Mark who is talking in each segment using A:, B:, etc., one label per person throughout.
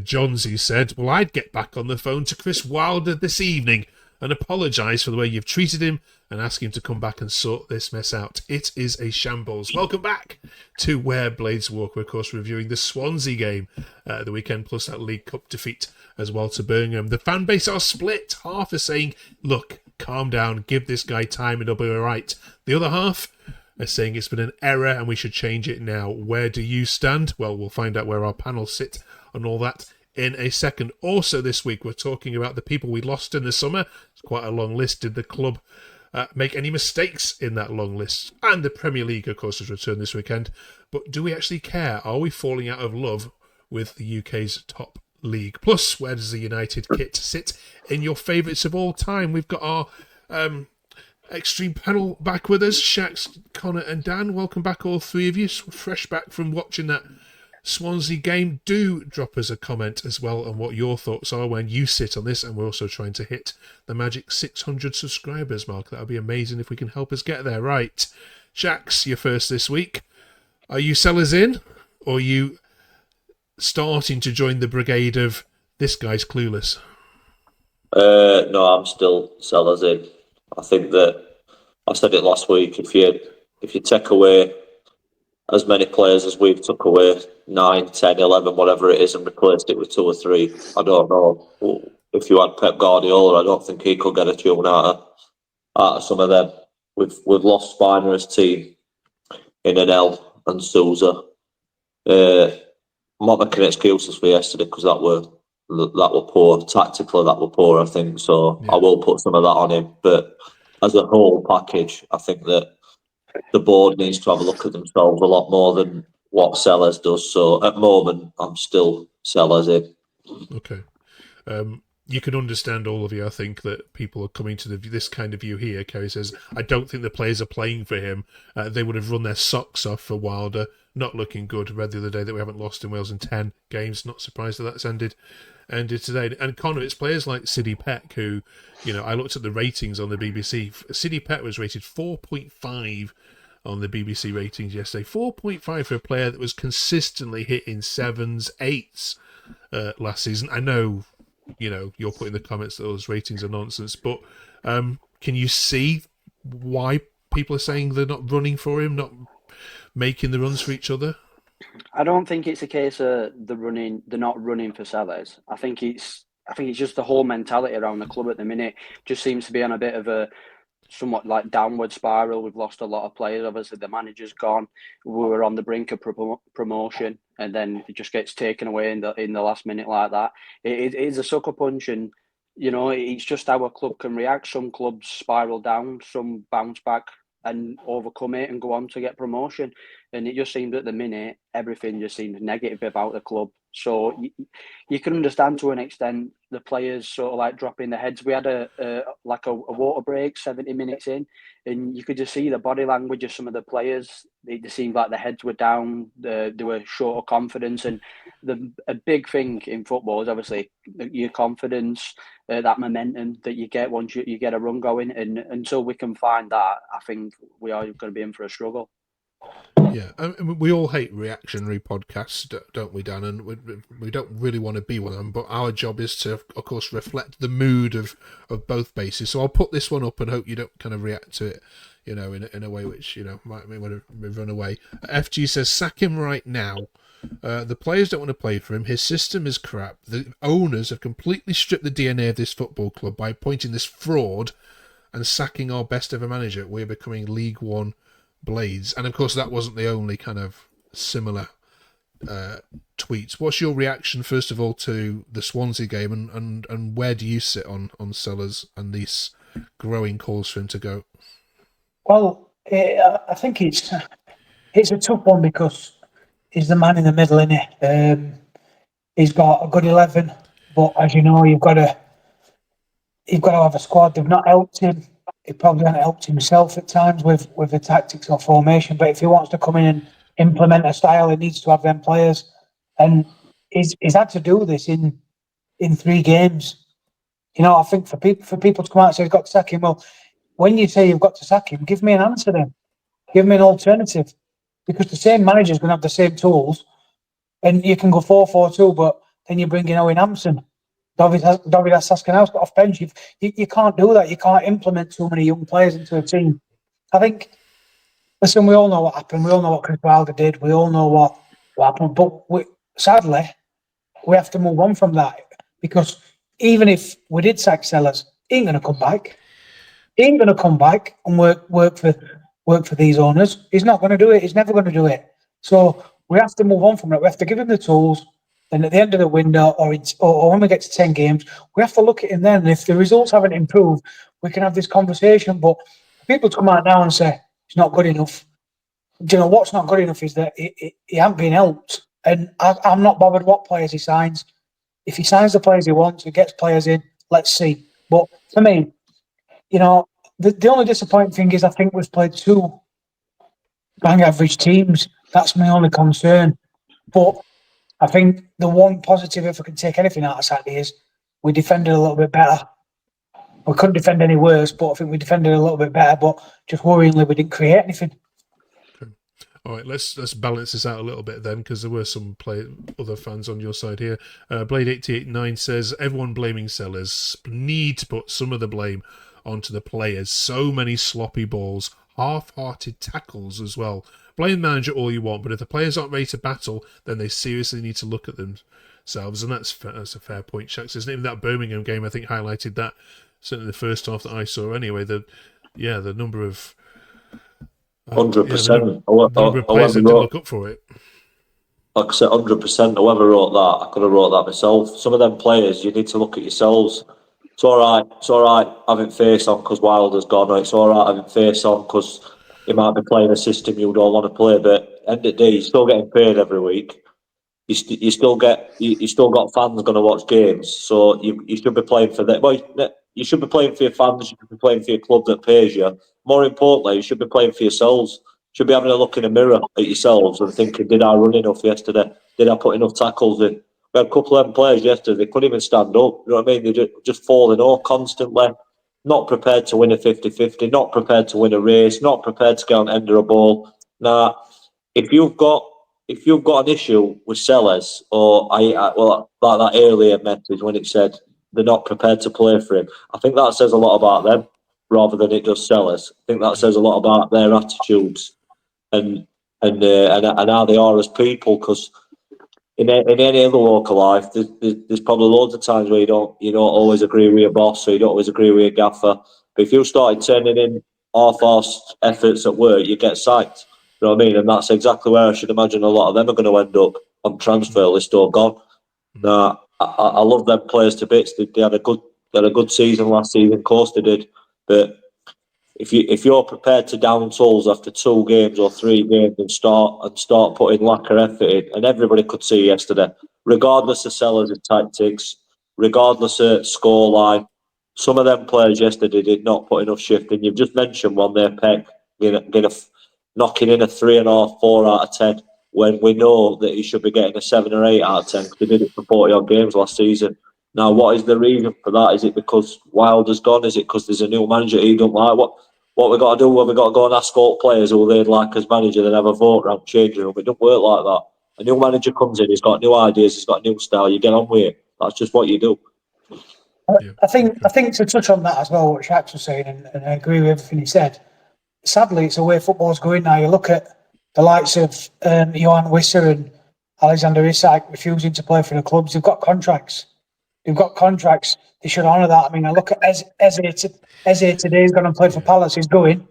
A: Johnsy said, well, I'd get back on the phone to Chris Wilder this evening and apologise for the way you've treated him and ask him to come back and sort this mess out. It is a shambles. Welcome back to Where Blades Walk. We're, of course, reviewing the Swansea game the weekend, plus that League Cup defeat as well to Birmingham. The fan base are split. Half are saying, look, calm down, give this guy time and it'll be all right. The other half are saying it's been an error and we should change it now. Where do you stand? Well, we'll find out where our panel sit and all that in a second. Also this week, we're talking about the people we lost in the summer. It's quite a long list. Did the club make any mistakes in that long list? And the Premier League, of course, has returned this weekend. But do we actually care? Are we falling out of love with the UK's top league? Plus, where does the United kit sit in your favourites of all time? We've got our extreme panel back with us. Shax, Connor and Dan, welcome back all three of you. Fresh back from watching that Swansea game. Do drop us a comment as well on what your thoughts are when you sit on this, and we're also trying to hit the magic 600 subscribers mark. That would be amazing if we can help us get there. Right, Shax, you're first this week. Are you Selles in, or are you starting to join the brigade of this guy's clueless?
B: No, I'm still Selles in. I think that I said it last week. If you take away as many players as we've took away, 9, 10, 11, whatever it is, and replaced it with 2 or 3, I don't know. If you had Pep Guardiola, I don't think he could get a tune out of some of them. We've lost Spiner's team in L and Sousa. I'm not making excuses for yesterday because that were poor. Tactically, that were poor, I think. So yeah. I will put some of that on him. But as a whole package, I think that the board needs to have a look at themselves a lot more than what Selles does. So at the moment, I'm still Selles in.
A: Okay. You can understand, all of you, I think, that people are coming to this kind of view here. Kerry says, I don't think the players are playing for him. They would have run their socks off for Wilder. Not looking good. Read the other day that we haven't lost in Wales in 10 games. Not surprised that that's ended today. And Connor, it's players like Sydie Peck who, I looked at the ratings on the BBC. Sydie Peck was rated 4.5 on the BBC ratings yesterday. 4.5 for a player that was consistently hitting 7s, 8s last season. I know, you're putting in the comments that those ratings are nonsense, but can you see why people are saying they're not running for him, not making the runs for each other?
C: I don't think it's a case of they're not running for Selles. I think it's just the whole mentality around the club at the minute just seems to be on a bit of a somewhat like downward spiral. We've lost a lot of players. Obviously, the manager's gone. We were on the brink of promotion, and then it just gets taken away in the last minute like that. It is a sucker punch, and it's just how a club can react. Some clubs spiral down, some bounce back and overcome it and go on to get promotion. And it just seems at the minute, everything just seems negative about the club. So you can understand to an extent the players sort of like dropping their heads. We had a water break 70 minutes in, and you could just see the body language of some of the players. It seemed like the heads were down, they were short of confidence. And a big thing in football is obviously your confidence, that momentum that you get once you get a run going. And until we can find that, I think we are going to be in for a struggle.
A: Yeah, I mean, we all hate reactionary podcasts, don't we, Dan? And we don't really want to be one of them, but our job is to, of course, reflect the mood of both bases. So I'll put this one up and hope you don't kind of react to it, in a way which, might want to run away. FG says, sack him right now. The players don't want to play for him. His system is crap. The owners have completely stripped the DNA of this football club by appointing this fraud and sacking our best ever manager. We're becoming League One Blades. And of course that wasn't the only kind of similar tweets. What's your reaction first of all to the Swansea game, and where do you sit on Selles and these growing calls for him to go?
D: Well, I think it's a tough one because he's the man in the middle, isn't he? He's got a good 11, but as you know, you've got to have a squad. They've not helped him. He probably hasn't helped himself at times with the tactics or formation. But if he wants to come in and implement a style, he needs to have them players. And he's had to do this in 3 games. I think for people to come out and say he's got to sack him, well, when you say you've got to sack him, give me an answer then. Give me an alternative. Because the same manager's going to have the same tools. And you can go 4-4-2, but then you bring in Owen Hampson. David Saskanow's got off bench. You can't do that. You can't implement too many young players into a team. I think, listen, we all know what happened. We all know what Chris Wilder did. We all know what happened. But sadly, we have to move on from that, because even if we did sack Selles, he ain't going to come back. He ain't going to come back and work for these owners. He's not going to do it. He's never going to do it. So we have to move on from it. We have to give him the tools. Then at the end of the window, or when we get to 10 games, we have to look at him then. And if the results haven't improved, we can have this conversation. But for people to come out now and say it's not good enough, do you know what's not good enough is that he hasn't been helped. And I'm not bothered what players he signs. If he signs the players he wants, he gets players in, let's see. But for me, you know, the only disappointing thing is I think we've played 2 bang average teams. That's my only concern. But I think the one positive, if I can take anything out of Saturday, is we defended a little bit better. We couldn't defend any worse, but I think we defended a little bit better. But just worryingly, we didn't create anything.
A: Okay. All right, let's balance this out a little bit then, because there were some other fans on your side here. Blade889 says, everyone blaming Selles. Need to put some of the blame onto the players. So many sloppy balls, half-hearted tackles as well. Blame the manager all you want, but if the players aren't ready to battle, then they seriously need to look at themselves. And that's a fair point, Shax. Isn't it? Even that Birmingham game, I think, highlighted that. Certainly the first half that I saw anyway. The number of...
B: 100%.
A: The number of players that didn't look up for it.
B: Like I said, 100%. Whoever wrote that, I could have wrote that myself. Some of them players, you need to look at yourselves. It's all right having face on because Wilder's gone, or it's all right having face on because you might be playing a system you don't want to play, but end of the day, you're still getting paid every week. You still got fans going to watch games, so you should be playing for them. Well, you should be playing for your fans. You should be playing for your club that pays you. More importantly, you should be playing for yourselves. You should be having a look in the mirror at yourselves and thinking, did I run enough yesterday? Did I put enough tackles in? We had a couple of them players yesterday, they couldn't even stand up. You know what I mean? They're just falling off constantly. Not prepared to win a 50-50, not prepared to win a race, not prepared to get on the end of a ball. Now, if you've got an issue with Selles, or like that earlier message when it said they're not prepared to play for him, I think that says a lot about them rather than it does Selles. I think that says a lot about their attitudes and how they are as people. Because in any other walk of life, there's probably loads of times where you don't always agree with your boss, or you don't always agree with your gaffer. But if you started turning in half-assed efforts at work, you get sacked. You know what I mean? And that's exactly where I should imagine a lot of them are going to end up on transfer list or gone. Now, I love them players to bits. They had a good season last season, of course they did. But if you're prepared to down tools after 2 games or 3 games and start putting lacquer effort in, and everybody could see yesterday, regardless of Selles' tactics, regardless of scoreline, some of them players yesterday did not put enough shift in. You've just mentioned one there, Peck, knocking in a 3.5, 4 out of 10, when we know that he should be getting a 7 or 8 out of 10 because he did it for 40 odd games last season. Now, what is the reason for that? Is it because Wilder's gone? Is it because there's a new manager he don't like? What we got to do? Well, we got to go and ask all players who they'd like as manager, then have a vote around changing room. It don't work like that. A new manager comes in, he's got new ideas, he's got a new style. You get on with it. That's just what you do.
D: I think to touch on that as well, what Shax was saying, and I agree with everything he said. Sadly, it's the way football's going now. You look at the likes of Johan Wisser and Alexander Isak refusing to play for the clubs. They've got contracts. They should honour that. I mean, I look at Eze today. He's gone and played for Palace. He's gone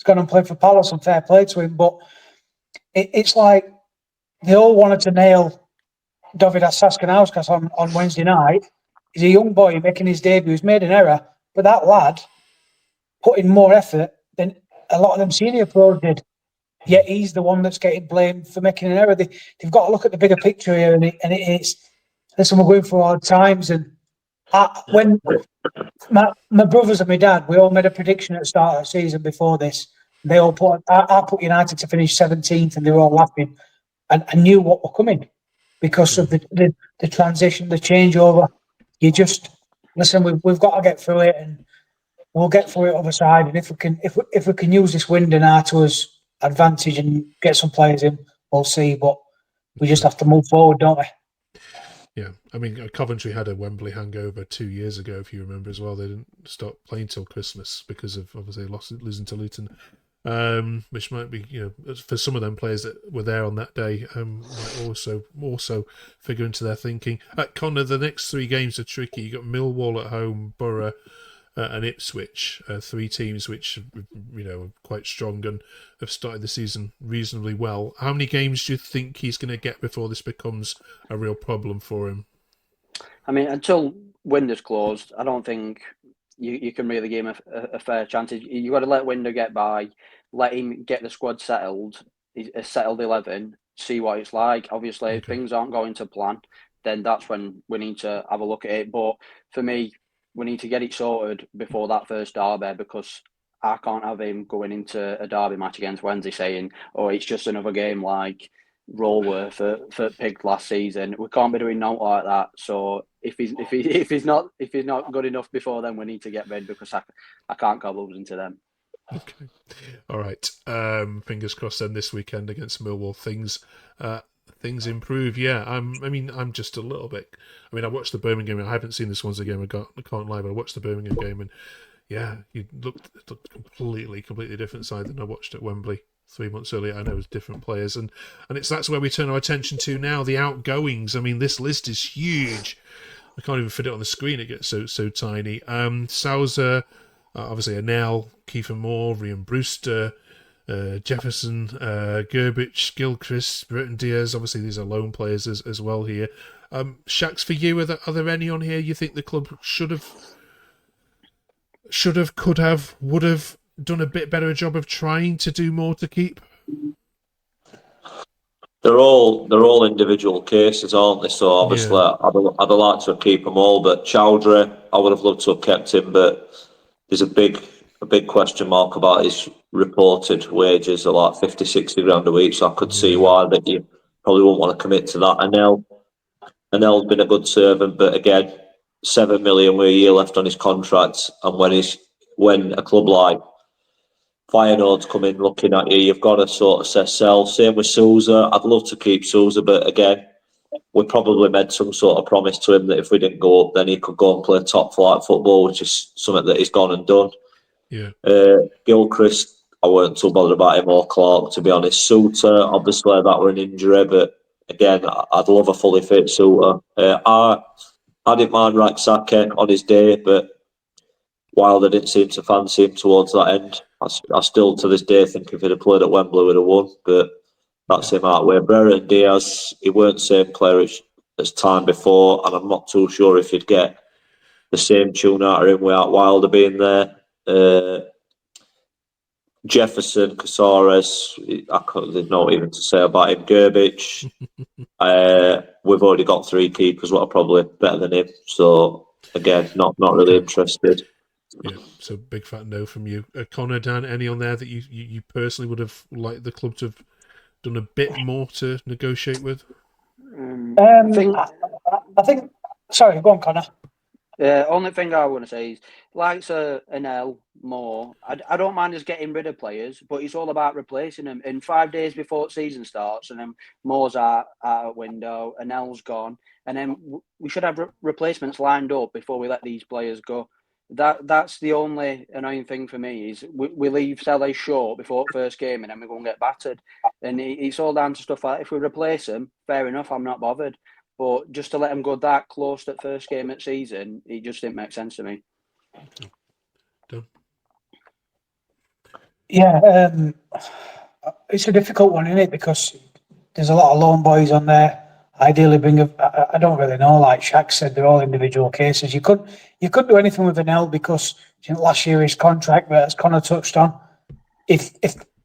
D: and played for Palace, and fair play to him. But it's like they all wanted to nail David Saskanauskas on Wednesday night. He's a young boy making his debut. He's made an error, but that lad put in more effort than a lot of them senior pros did. Yet he's the one that's getting blamed for making an error. They've got to look at the bigger picture here, and it's listen, we're going through hard times. And when my brothers and my dad, we all made a prediction at the start of the season before this. They all I put United to finish 17th, and they were all laughing. And I knew what were coming because of the transition, the changeover. You just listen. We've got to get through it, and we'll get through it other side. And if we can use this window now to us advantage and get some players in, we'll see. But we just have to move forward, don't we?
A: Yeah, I mean, Coventry had a Wembley hangover 2 years ago, if you remember as well. They didn't stop playing till Christmas because of obviously losing to Luton, which might be, for some of them players that were there on that day, might also figure into their thinking. Connor, the next 3 games are tricky. You got Millwall at home, Borough, and Ipswich, 3 teams which are quite strong and have started the season reasonably well. How many games do you think he's going to get before this becomes a real problem for him?
C: I mean, until window's closed, I don't think you can really give him a fair chance. You've got to let window get by, let him get the squad settled, a settled 11, see what it's like. Obviously, if things aren't going to plan, then that's when we need to have a look at it. But for me, we need to get it sorted before that first derby, because I can't have him going into a derby match against Wednesday saying, "Oh, it's just another game like Rollworth for Pig last season." We can't be doing nothing like that. So if he's not good enough before then, we need to get rid, because I can't go losing to them.
A: Okay, all right. Fingers crossed. Then this weekend against Millwall, things improve. Yeah, I'm just a little bit. I mean, I watched the Birmingham game. I haven't seen the Swansea game. I can't lie, but I watched the Birmingham game, and yeah, it looked completely different side than I watched at Wembley 3 months earlier. I know it was different players, and that's where we turn our attention to now. The outgoings. I mean, this list is huge. I can't even fit it on the screen. It gets so tiny. Sousa, obviously Anel, Kiefer Moore, Ryan Brewster, Jefferson, Gerbich, Gilchrist, brereton-diaz. Obviously, these are loan players as well here. Shax, for you, are there any on here you think the club should have, could have, would have done a bit better job of trying to do more to keep?
B: They're all individual cases, aren't they? So obviously, yeah. I'd like to keep them all, but Chowdhury, I would have loved to have kept him, but there's a big question mark about his reported wages of like 50, 60 grand a week. So I could see why that you probably wouldn't want to commit to that. Anel's been a good servant, but again, 7 million with a year left on his contract, and when a club like Feyenoord's come in looking at you, you've got to sort of say sell. Same with Sousa. I'd love to keep Sousa, but again, we probably made some sort of promise to him that if we didn't go up, then he could go and play top flight football, which is something that he's gone and done.
A: Yeah.
B: Gilchrist, I weren't too bothered about him or Clark, to be honest. Suter, obviously that were an injury, but again, I'd love a fully fit Suter. I didn't mind Raksake on his day, but Wilder didn't seem to fancy him towards that end. I still, to this day, think if he'd have played at Wembley, we'd have won, but that's him out where brereton-diaz, he weren't the same player as time before, and I'm not too sure if you'd get the same tune out of him without Wilder being there. Jefferson, Casares, there's not even to say about him. Gerbich, we've already got 3 keepers what are probably better than him. So again, not really interested.
A: Yeah, so big fat no from you. Connor, Dan, any on there that you personally would have liked the club to have done a bit more to negotiate with?
D: I think. Sorry, go on, Connor.
C: Only thing I want to say is, like Anel, Moore, I don't mind us getting rid of players, but it's all about replacing them. In 5 days before the season starts, and then Moore's out a window, Anel's gone, and then we should have replacements lined up before we let these players go. That's the only annoying thing for me is we leave Selles short before the first game, and then we go and get battered. And it's all down to stuff like, if we replace them, fair enough, I'm not bothered. But just to let them go that close to the first game of the season, it just didn't make sense to me.
A: Done.
D: Yeah, it's a difficult one, isn't it? Because there's a lot of lone boys on there. Ideally, I don't really know. Like Shaq said, they're all individual cases. You couldn't do anything with Anel because last year his contract, but as Connor touched on, if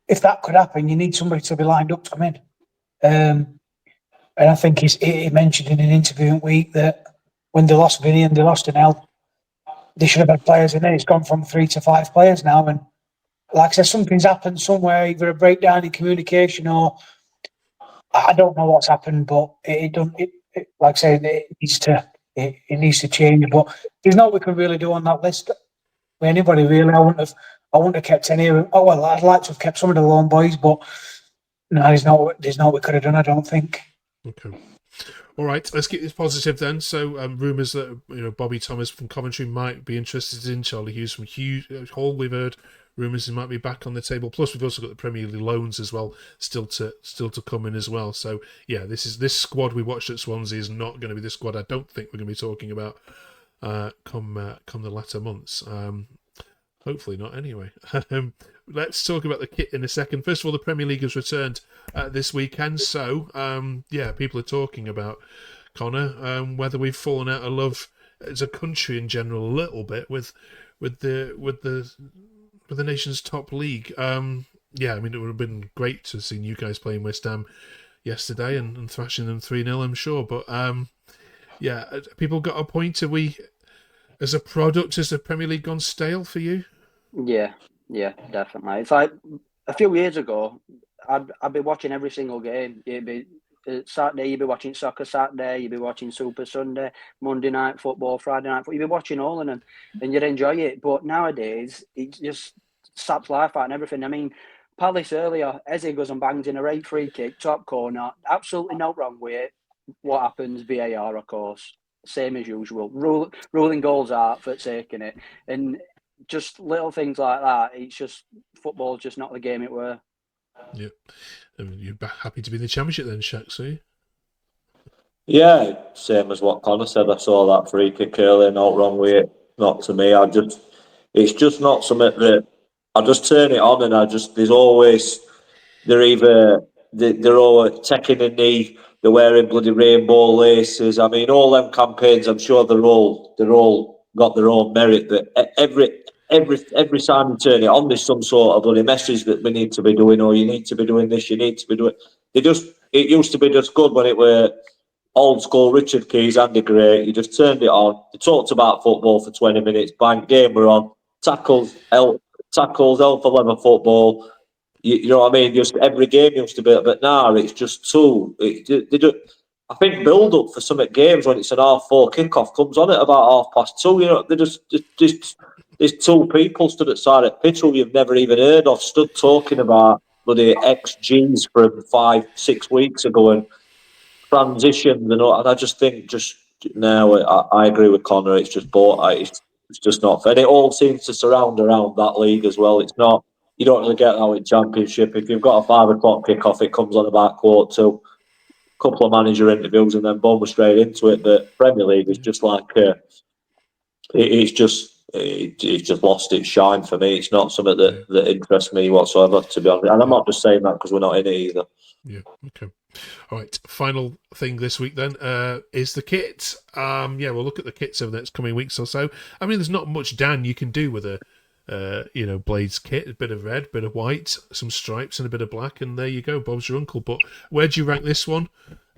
D: that could happen, you need somebody to be lined up to come in. And I think he mentioned in an interview in week that when they lost Vinny and they lost Anel, they should have had players in there. It's gone from 3 to 5 players now, and like I said, something's happened somewhere, either a breakdown in communication or I don't know what's happened, but it like I said, it needs to change. But there's not we can really do on that list with anybody really. I wouldn't have kept any of them. Oh well, I'd like to have kept some of the lone boys, but no, there's not we could have done. I don't think.
A: Okay. All right, let's get this positive then. So, rumours that Bobby Thomas from Coventry might be interested in Charlie Hughes from Hull. We've heard rumours he might be back on the table. Plus, we've also got the Premier League loans as well, still to come in as well. So, yeah, this squad we watched at Swansea is not going to be the squad I don't think we're going to be talking about come the latter months. Hopefully not. Anyway, let's talk about the kit in a second. First of all, the Premier League has returned this weekend, so people are talking about Connor, whether we've fallen out of love as a country in general a little bit with the nation's top league. I mean, it would have been great to have seen you guys playing West Ham yesterday and thrashing them 3-0, I'm sure. But people got a point. Are we, as a product, has the Premier League gone stale for you?
C: Yeah, definitely. It's like a few years ago, I'd be watching every single game. It'd be Saturday, you'd be watching Soccer Saturday, you'd be watching Super Sunday, Monday night football, Friday night football. You'd be watching all of them and you'd enjoy it. But nowadays, it just saps life out and everything. I mean, Palace earlier, Eze goes and bangs in a right free kick, top corner. Absolutely no wrong with it. What happens? VAR, of course. Same as usual. Ruling goals out for taking it. And just little things like that. It's just, football's just not the game it were.
A: Yeah. You're happy to be in the Championship then, Shaq, so you?
B: Yeah, same as what Connor said. I saw that free kick earlier, not wrong with it. Not to me. It's just not something that I just turn it on and there's always, they're all taking a knee, they're wearing bloody rainbow laces. I mean, all them campaigns, I'm sure they're all got their own merit, but every time you turn it on, there's some sort of bloody message that we need to be doing, or you need to be doing this, you need to be doing. It used to be just good when it were old school Richard Keys, Andy Gray. You just turned it on. They talked about football for 20 minutes. Bang, game we're on. Tackles, L for leather football. You know what I mean? Just every game used to be, but now it's just too. I think build up for some games when it's an 4:30 kickoff comes on at about 2:30. You know, they just there's two people stood outside at pitch who you've never even heard of, stood talking about bloody XGs from 5-6 weeks ago and transitions and all. And I just think now I agree with Connor. It's just it's just not fair. And it all seems to surround around that league as well. It's not. You don't really get that in Championship. If you've got a 5 o'clock kickoff, it comes on about 1:45. Couple of manager interviews and then boom, we're straight into it. But Premier League is just like it's just lost its shine for me. It's not something that interests me whatsoever, to be honest. And I'm not just saying that because we're not in it either.
A: Yeah. Okay. All right. Final thing this week then is the kit. We'll look at the kits over the next coming weeks or so. I mean, there's not much Dan you can do with a Blades kit, a bit of red, a bit of white, some stripes and a bit of black, and there you go, Bob's your uncle. But where do you rank this one?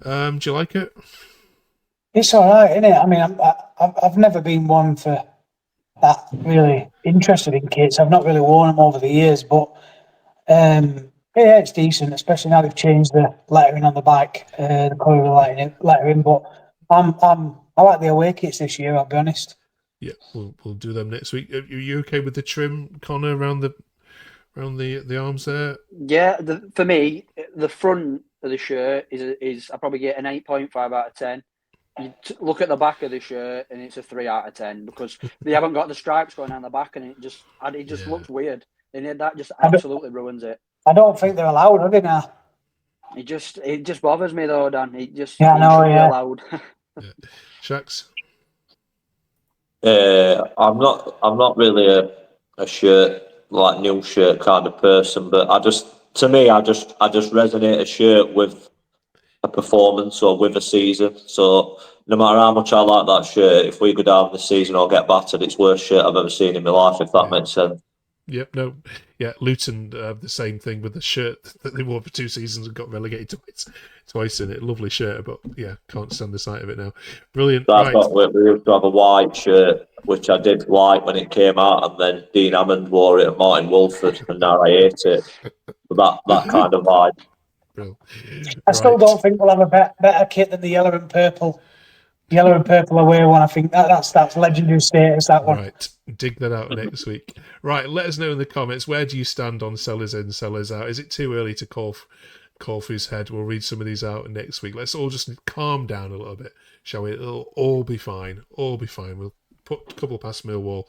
A: Do you like it?
D: It's all right, isn't it? I mean, I've never been one for that really interested in kits. I've not really worn them over the years, but it's decent, especially now they've changed the lettering on the back, the colour of the lettering. But I like the away kits this year, I'll be honest.
A: Yeah, we'll do them next week. Are you okay with the trim, Connor, around the arms there?
C: Yeah, for me, the front of the shirt is I probably get an 8.5 out of 10. You look at the back of the shirt and it's a 3 out of 10 because they haven't got the stripes going down the back and it just looks weird and that just absolutely ruins it.
D: I don't think they're allowed, are they now?
C: It just bothers me though, Dan. It just
D: be
C: allowed.
A: Shax?
B: I'm not really a shirt, like new shirt kind of person, but I just resonate a shirt with a performance or with a season. So no matter how much I like that shirt, if we go down the season or get battered, it's the worst shirt I've ever seen in my life, if that makes sense.
A: Yep, no. Yeah, Luton the same thing with the shirt that they wore for 2 seasons and got relegated twice in it. Lovely shirt, but yeah, can't stand the sight of it now. Brilliant.
B: We used to have a white shirt, which I did like when it came out, and then Dean Hammond wore it and Martin Wolford, and now I hate it. That kind of vibe.
A: Brilliant.
D: I still don't think we'll have a better kit than the yellow and purple away one. I think that's legendary status, that one.
A: Right, dig that out next week. Right, let us know in the comments, where do you stand on sellers in, sellers out? Is it too early to call call for his head. We'll read some of these out next week. Let's all just calm down a little bit, shall we? It'll all be fine. All be fine. We'll put a couple past Millwall.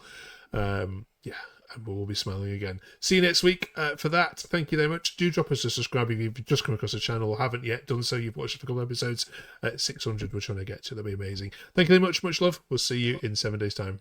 A: And we'll be smiling again. See you next week for that. Thank you very much. Do drop us a subscribe if you've just come across the channel or haven't yet done so. You've watched a couple of episodes at 600. We're trying to get to. That'll be amazing. Thank you very much. Much love. We'll see you in 7 days' time.